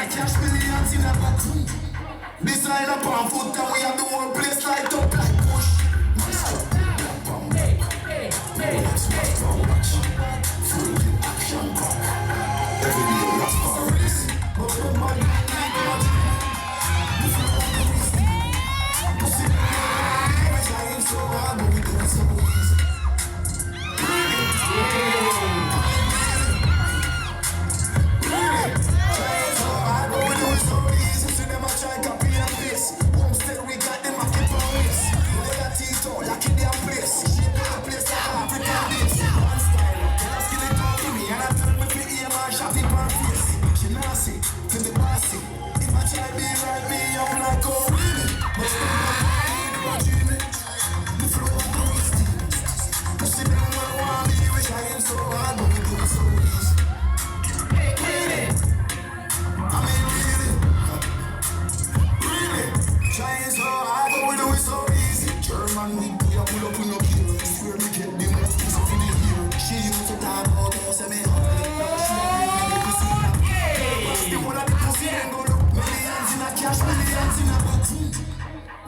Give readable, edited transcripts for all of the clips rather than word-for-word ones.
cash millions in a book. This line up on foot and we have the whole place light up like push. Full action back. Every day last for race. But when my man need much, the flow of the whiskey. You see me, we're trying so hard, but we do it so easy.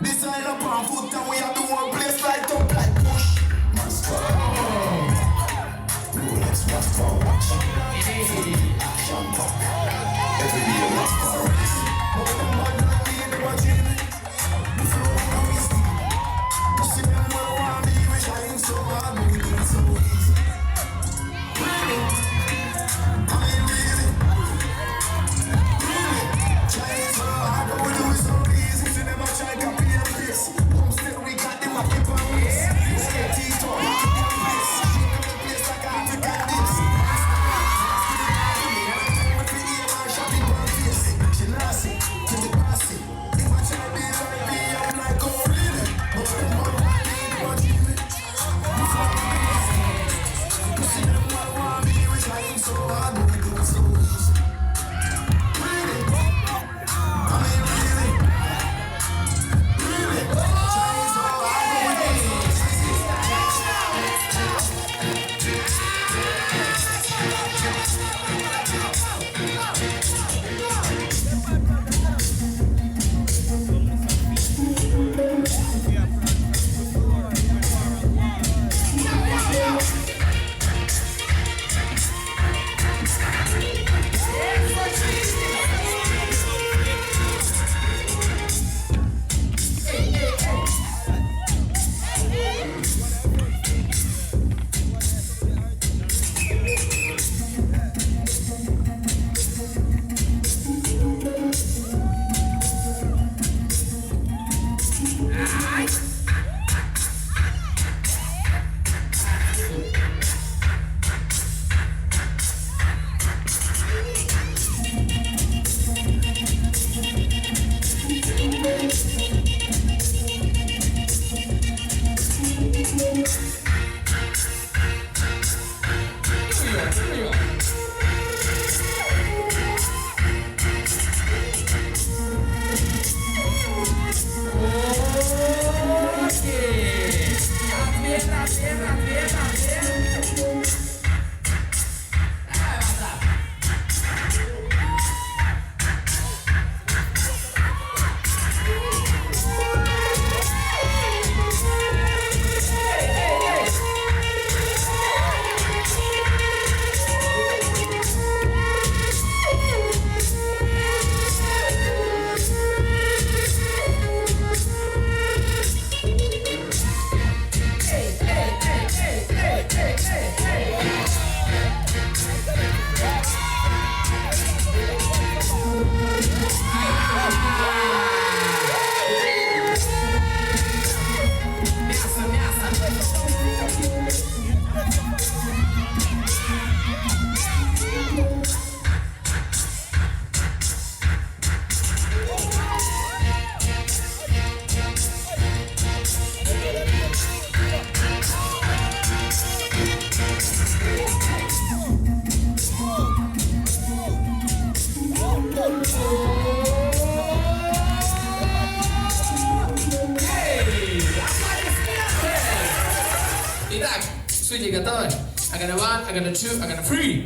This side up on foot and we have the whole place light up like push. Monster. Let's watch for watch. Action pop. Every day watch for race. But when my man need watching, the flow of the whiskey. You see them well want me, we trying so hard, but we do it so easy. Really? I mean really? Really? Trying so hard, but we do it so easy. See them a try copy. Homestead, we got them a keep on race. Skate teeth on, keep them place. Shake up the place like African dips. We feel here and shopping on face. She nasty, to the grassy. If I try to be like me, I'm like, oh really? But when my man need watching me, you fuck me easy. You see them all want me, we trying so hard, but we do it so easy. Really? I mean really? Итак, судьи готовы? I got a one, I got a two, I got a three.